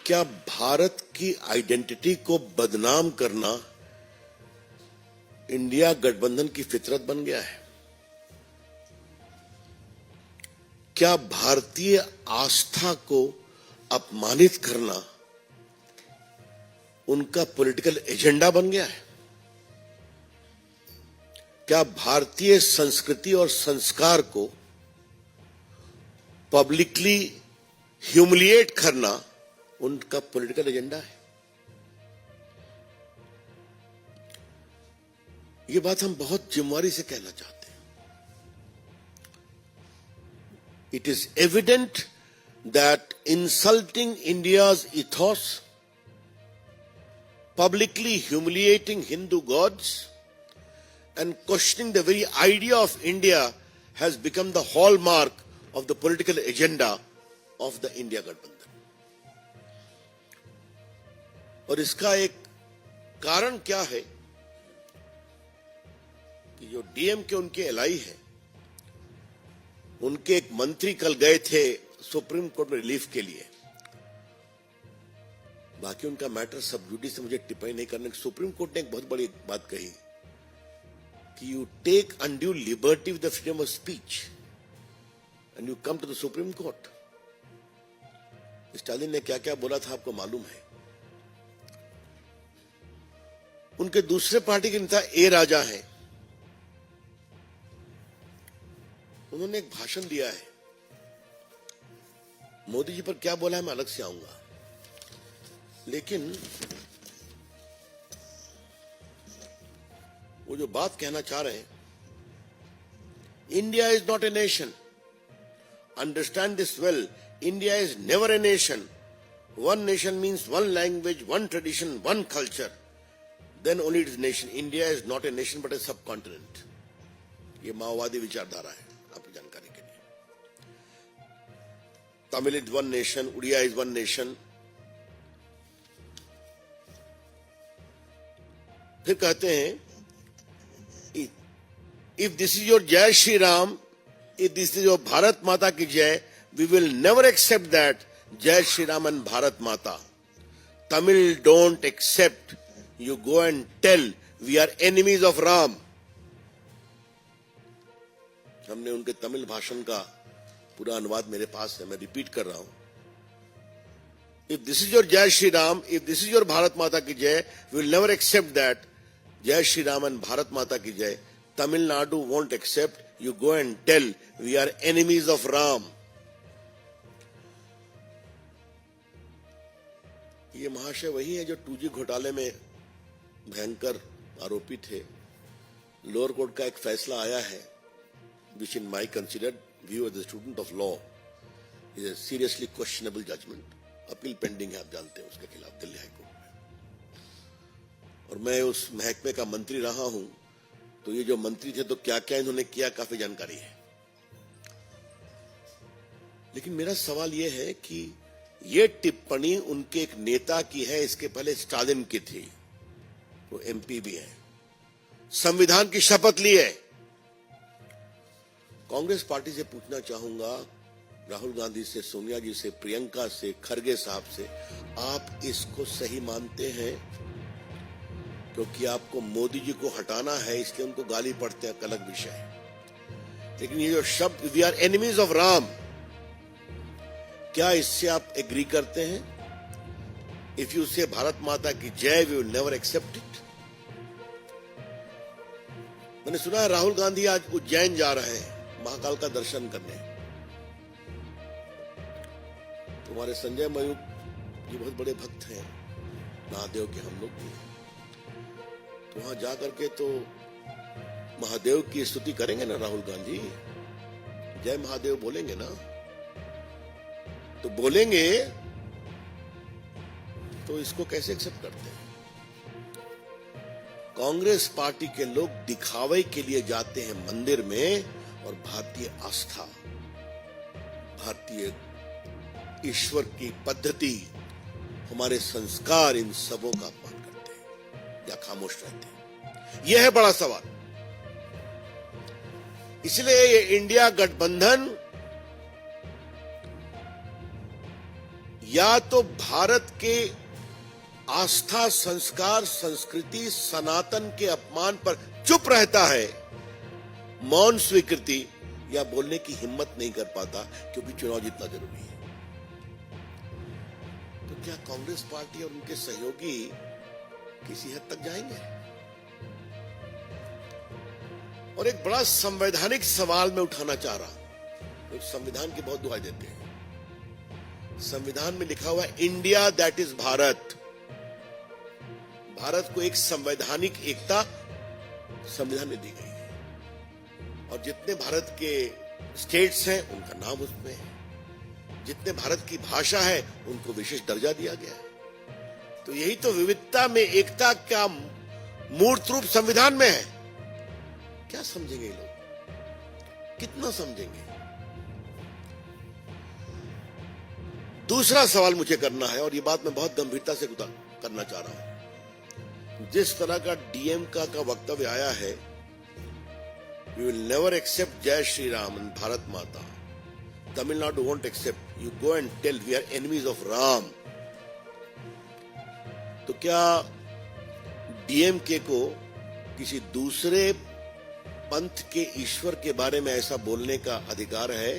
क्या भारत की आइडेंटिटी को बदनाम करना इंडिया गठबंधन की फितरत बन गया है? क्या भारतीय आस्था को अपमानित करना उनका पॉलिटिकल एजेंडा बन गया है? क्या भारतीय संस्कृति और संस्कार को पब्लिकली ह्यूमिलिएट करना उनका पॉलिटिकल एजेंडा है? ये बात हम बहुत जिम्मेदारी से कहना चाहते हैं। It is evident that insulting India's ethos, publicly humiliating Hindu gods, and questioning the very idea of India has become the hallmark of the political agenda of the India Gadbandhan. और इसका एक कारण क्या है कि जो डीएम के उनके एलआई है, उनके एक मंत्री कल गए थे सुप्रीम कोर्ट में रिलीफ के लिए। बाकी उनका मैटर सब जुडिस से मुझे टिप्पणी नहीं करने। सुप्रीम कोर्ट ने एक बहुत बड़ी बात कही कि you take undue liberty with the freedom of speech and you come to the supreme court. Stalin ने क्या क्या बोला था आपको मालूम है। उनके दूसरे पार्टी के नेता ए राजा हैं, उन्होंने एक भाषण दिया है। मोदी जी पर क्या बोला है मैं अलग से आऊंगा, लेकिन वो जो बात कहना चाह रहे हैं, India is not a nation, understand this well, India is never a nation, one nation means one language, one tradition, one culture, then only it is nation. India is not a nation but a subcontinent. ये माओवादी विचारधारा है, आपकी जानकारी के लिए। Tamil is one nation, Oriya is one nation. फिर कहते हैं if this is your Jai Shri Ram, if this is your Bharat Mata की जय, we will never accept that Jai Shri Ram and Bharat Mata. Tamil don't accept, you go and tell we are enemies of Ram. हमने उनके तमिल भाषण का पूरा अनुवाद मेरे पास है, मैं रिपीट कर रहा हूं। If this is your Jai Shri Ram, if this is your Bharat Mata की जय, we will never accept that Jai Shri Ram and Bharat Mata की जय। Tamil Nadu won't accept, you go and tell we are enemies of Ram. ये महाशय वही है जो 2G घोटाले में भयंकर आरोपी थे। लोअर कोर्ट का एक फैसला आया है, which in my considered view as a student of law is a seriously questionable judgment. Appeal pending है, आप जानते हैं, उसके खिलाफ दिल्ली हाई कोर्ट में। और मैं उस महकमे का मंत्री रहा हूं, तो ये जो मंत्री थे तो क्या क्या इन्होंने किया काफी जानकारी है। लेकिन मेरा सवाल यह है कि ये टिप्पणी उनके एक नेता की है, इसके पहले स्टालिन की थी, वो एमपी भी है, संविधान की शपथ ली है। कांग्रेस पार्टी से पूछना चाहूंगा, राहुल गांधी से, सोनिया जी से, प्रियंका से, खरगे साहब से, आप इसको सही मानते हैं? क्योंकि आपको मोदी जी को हटाना है, इसलिए उनको गाली पड़ते हैं, अलग विषय है। लेकिन ये जो शब्द we are enemies of Ram, क्या इससे आप एग्री करते हैं? इफ यू से भारत माता की जय, we will never accept it. मैंने सुना है राहुल गांधी आज उज्जैन जा रहे हैं महाकाल का दर्शन करने। तुम्हारे संजय मयूख जी बहुत बड़े भक्त हैं महादेव के, हम लोग भी। तो वहां जाकर के तो महादेव की स्तुति करेंगे ना राहुल गांधी, जय महादेव बोलेंगे ना? तो बोलेंगे तो इसको कैसे एक्सेप्ट करते हैं? कांग्रेस पार्टी के लोग दिखावे के लिए जाते हैं मंदिर में, और भारतीय आस्था, भारतीय ईश्वर की पद्धति, हमारे संस्कार, इन सबों का अपमान करते हैं या खामोश रहते हैं। यह है बड़ा सवाल। इसलिए ये इंडिया गठबंधन या तो भारत के आस्था, संस्कार, संस्कृति, सनातन के अपमान पर चुप रहता है, मौन स्वीकृति, या बोलने की हिम्मत नहीं कर पाता क्योंकि चुनाव जीतना जरूरी है। तो क्या कांग्रेस पार्टी और उनके सहयोगी किसी हद तक जाएंगे? और एक बड़ा संवैधानिक सवाल मैं उठाना चाह रहा हूं। तो संविधान की बहुत दुआई देते हैं। संविधान में लिखा हुआ है India that is Bharat. Bharat को एक संवैधानिक एकता संविधान में दी गई है और जितने भारत के स्टेट्स हैं उनका नाम उसमें है, जितने भारत की भाषा है उनको विशेष दर्जा दिया गया है। तो यही तो विविधता में एकता का मूर्त रूप संविधान में है। क्या समझेंगे ये लोग? कितना समझेंगे? दूसरा सवाल मुझे करना है और ये बात मैं बहुत गंभीरता से करना चाह रहा हूं। जिस तरह का डीएम का वक्तव्य आया है, यू विल नेवर एक्सेप्ट जय Shri Ram and Bharat Mata, Tamil Nadu won't accept, you go and tell we are enemies of Ram. तो क्या डीएमके को किसी दूसरे पंथ के ईश्वर के बारे में ऐसा बोलने का अधिकार है?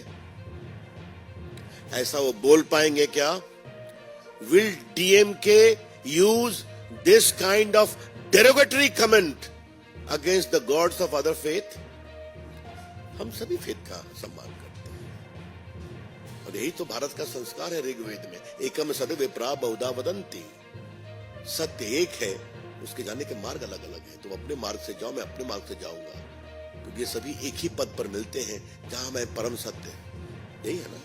ऐसा वो बोल पाएंगे क्या? Will DMK use this kind of derogatory comment against the gods of other faith? हम सभी फेथ का सम्मान करते हैं और यही तो भारत का संस्कार है। ऋग्वेद में एकम सदविप्रा बहुधा वदन्ति, सत्य एक है, उसके जाने के मार्ग अलग अलग है। तुम अपने मार्ग से जाओ, मैं अपने मार्ग से जाऊंगा, क्योंकि ये सभी एक ही पद पर मिलते हैं जहां मैं परम सत्य, यही है ना।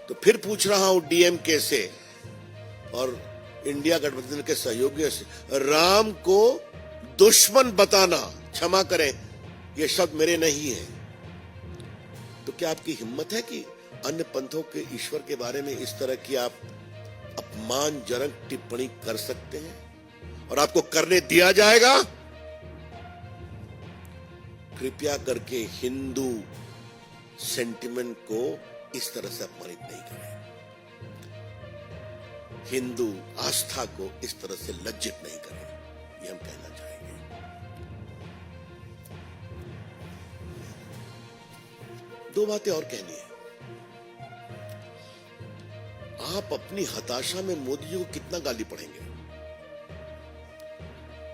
तो फिर पूछ रहा हूं डीएमके से और इंडिया गठबंधन के सहयोगियों से, राम को दुश्मन बताना, क्षमा करें ये शब्द मेरे नहीं है, तो क्या आपकी हिम्मत है कि अन्य पंथों के ईश्वर के बारे में इस तरह की आप अपमानजनक टिप्पणी कर सकते हैं और आपको करने दिया जाएगा? कृपया करके हिंदू सेंटिमेंट को इस तरह से अपमानित नहीं करें, हिंदू आस्था को इस तरह से लज्जित नहीं करें, ये हम कहना चाहेंगे। दो बातें और कहनी है। आप अपनी हताशा में मोदी जी को कितना गाली पढ़ेंगे?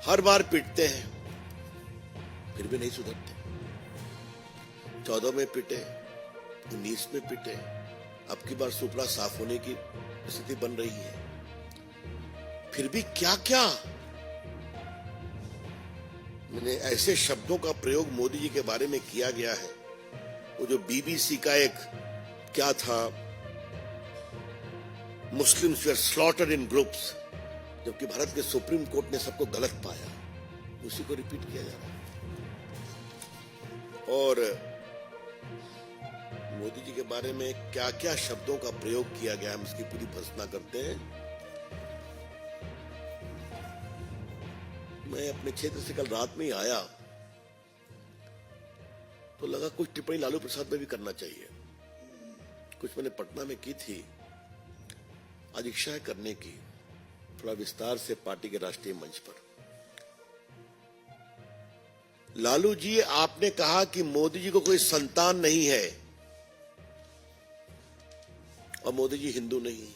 हर बार पीटते हैं फिर भी नहीं सुधरते। 14 में पिटे, 19 में पिटे, अब की बार सुपड़ा साफ होने की स्थिति बन रही है, फिर भी क्या क्या मैंने ऐसे शब्दों का प्रयोग मोदी जी के बारे में किया गया है। वो जो बीबीसी का एक क्या था, मुस्लिम्स वर स्लॉटर्ड इन ग्रुप्स, जबकि भारत के सुप्रीम कोर्ट ने सबको गलत पाया, उसी को रिपीट किया जा रहा है। और मोदी जी के बारे में क्या क्या शब्दों का प्रयोग किया गया, हम इसकी पूरी भर्त्सना करते हैं। मैं अपने क्षेत्र से कल रात में ही आया तो लगा कुछ टिप्पणी लालू प्रसाद में भी करना चाहिए। कुछ मैंने पटना में की थी, आज इच्छा है करने की, थोड़ा विस्तार से पार्टी के राष्ट्रीय मंच पर। लालू जी, आपने कहा कि मोदी जी को कोई संतान नहीं है और मोदी जी हिंदू नहीं है,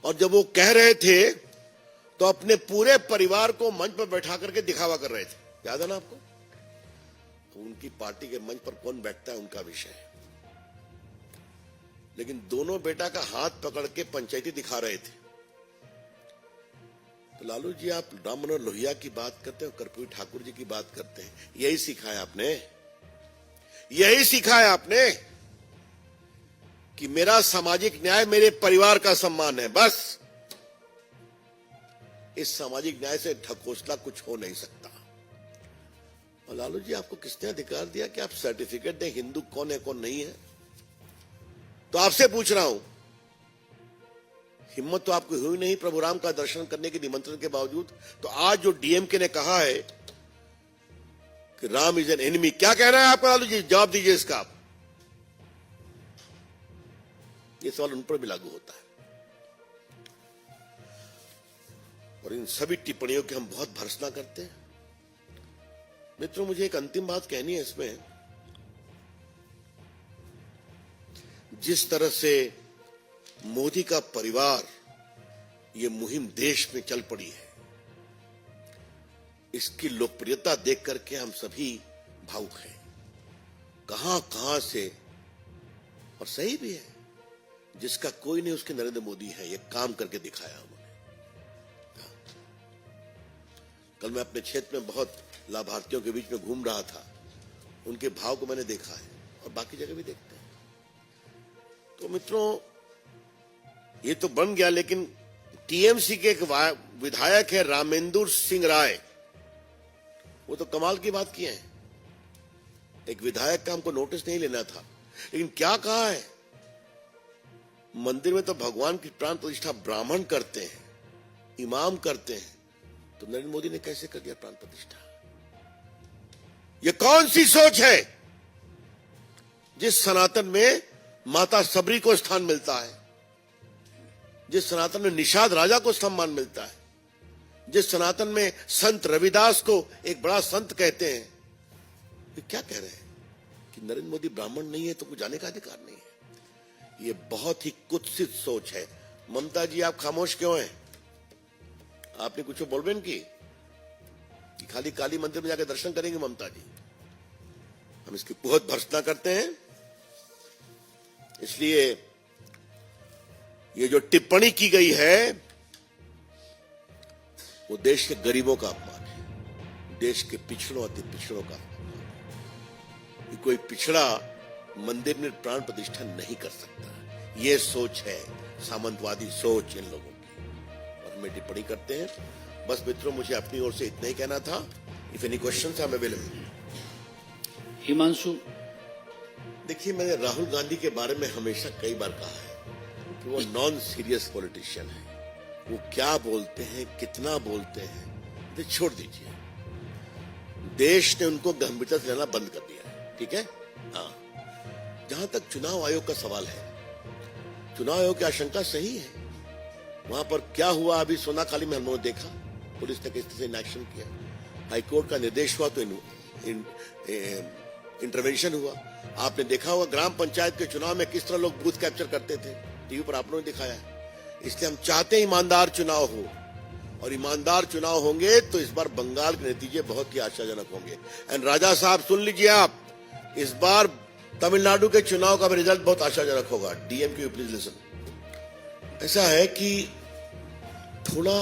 और जब वो कह रहे थे तो अपने पूरे परिवार को मंच पर बैठा करके दिखावा कर रहे थे, याद है ना आपको? उनकी पार्टी के मंच पर कौन बैठता है उनका विषय है, लेकिन दोनों बेटा का हाथ पकड़ के पंचायती दिखा रहे थे। तो लालू जी, आप राम मनोहर लोहिया की बात करते हैं, कर्पूरी ठाकुर जी की बात करते हैं, यही सीखा है आपने, यही सीखा है आपने कि मेरा सामाजिक न्याय मेरे परिवार का सम्मान है, बस। इस सामाजिक न्याय से ढकोसला कुछ हो नहीं सकता। और लालू जी, आपको किसने अधिकार दिया कि आप सर्टिफिकेट दें हिंदू कौन है कौन नहीं है? तो आपसे पूछ रहा हूं, हिम्मत तो आपको हुई नहीं प्रभु राम का दर्शन करने के निमंत्रण के बावजूद। तो आज जो डीएमके ने कहा है कि राम इज एन एनिमी, क्या कहना है आपका लालू जी? जवाब दीजिए इसका। ये सवाल उन पर भी लागू होता है। और इन सभी टिप्पणियों की हम बहुत भर्त्सना करते हैं। मित्रों, मुझे एक अंतिम बात कहनी है इसमें। जिस तरह से मोदी का परिवार ये मुहिम देश में चल पड़ी है, इसकी लोकप्रियता देख करके हम सभी भावुक हैं। कहां से, और सही भी है, जिसका कोई नहीं उसके नरेंद्र मोदी है, ये काम करके दिखाया उन्होंने। कल मैं अपने क्षेत्र में बहुत लाभार्थियों के बीच में घूम रहा था, उनके भाव को मैंने देखा है और बाकी जगह भी देखते हैं। तो मित्रों, ये तो बन गया, लेकिन टीएमसी के एक विधायक है रामेंद्र सिंह राय, वो तो कमाल की बात किए हैं। एक विधायक का हमको नोटिस नहीं लेना था, लेकिन क्या कहा है, मंदिर में तो भगवान की प्राण प्रतिष्ठा ब्राह्मण करते हैं, इमाम करते हैं, तो नरेंद्र मोदी ने कैसे कर दिया प्राण प्रतिष्ठा? ये कौन सी सोच है? जिस सनातन में माता सबरी को स्थान मिलता है, जिस सनातन में निषाद राजा को सम्मान मिलता है, जिस सनातन में संत रविदास को एक बड़ा संत कहते हैं, ये क्या कह रहे हैं कि नरेंद्र मोदी ब्राह्मण नहीं है तो कुछ जाने का अधिकार नहीं है? ये बहुत ही कुत्सित सोच है। ममता जी, आप खामोश क्यों हैं? आपने कुछ बोलबेन की कि खाली काली मंदिर में जाकर दर्शन करेंगे ममता जी? हम इसकी बहुत भर्त्सना करते हैं। इसलिए ये जो टिप्पणी की गई है, वो देश के गरीबों का अपमान है, देश के पिछड़ों अति पिछड़ों का अपमान है। कोई पिछड़ा मंदिर में प्राण प्रतिष्ठा नहीं कर सकता। ये सोच है सामंतवादी सोच इन लोगों की, और हमें टिप्पणी करते हैं। बस मित्रों, मुझे अपनी ओर से इतना ही कहना था। If any questions I am available. Himanshu, देखिए, मैंने राहुल गांधी के बारे में हमेशा कई बार कहा है कि वो नॉन सीरियस पॉलिटिशियन है। वो क्या बोलते हैं, कितना बोलते हैं, तो छोड़ दीजिए। देश ने उनको गंभीरता से लेना बंद कर दिया है, ठीक है? हाँ, जहां तक चुनाव आयोग का सवाल है, चुनाव आयोग की आशंका सही है। वहां पर क्या हुआ, अभी सोनाखाली में हम लोगों ने देखा, पुलिस ने किस तरह से इनएक्शन किया। हाईकोर्ट का निर्देश हुआ तो इंटरवेंशन हुआ। आपने देखा होगा ग्राम पंचायत के चुनाव में किस तरह लोग बूथ कैप्चर करते थे, टीवी पर आप लोगों ने दिखाया। इसलिए हम चाहते हैं ईमानदार चुनाव हो, और ईमानदार चुनाव होंगे तो इस बार बंगाल के नतीजे बहुत ही आशाजनक होंगे। एंड राजा साहब, सुन लीजिए आप, इस बार तमिलनाडु के चुनाव का रिजल्ट बहुत आशाजनक होगा। DMK, please listen. ऐसा है कि थोड़ा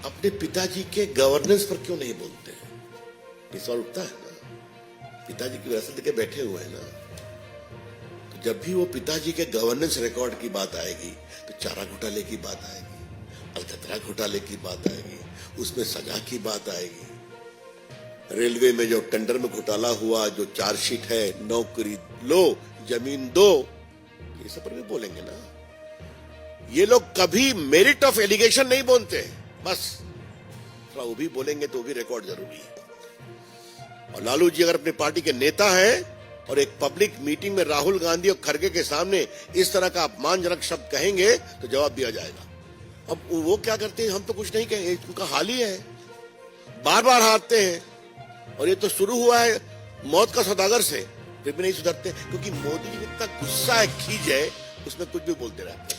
अपने पिताजी के गवर्नेंस पर क्यों नहीं बोलते हैं? ये सवाल उठता है ना। पिताजी की विरासत के बैठे हुए हैं ना, तो जब भी वो पिताजी के गवर्नेंस रिकॉर्ड की बात आएगी तो चारा घोटाले की बात आएगी, अलकतरा घोटाले की बात आएगी, उसमें सजा की बात आएगी। रेलवे में जो टेंडर में घोटाला हुआ, जो चार्जशीट है, नौकरी लो जमीन दो, ये सब पर भी बोलेंगे ना। ये लोग कभी मेरिट ऑफ एलिगेशन नहीं बोलते, बस थोड़ा वो भी बोलेंगे तो भी रिकॉर्ड जरूरी है। और लालू जी अगर अपनी पार्टी के नेता हैं और एक पब्लिक मीटिंग में राहुल गांधी और खड़गे के सामने इस तरह का अपमानजनक शब्द कहेंगे तो जवाब दिया जाएगा। अब वो क्या करते हैं, हम तो कुछ नहीं कहेंगे, उनका हाल ही है, बार बार हारते हैं। और ये तो शुरू हुआ है मौत का सौदागर से, फिर भी नहीं सुधरते, क्योंकि मोदी जी इतना गुस्सा है, खींच है, उसमें कुछ भी बोलते रहते हैं।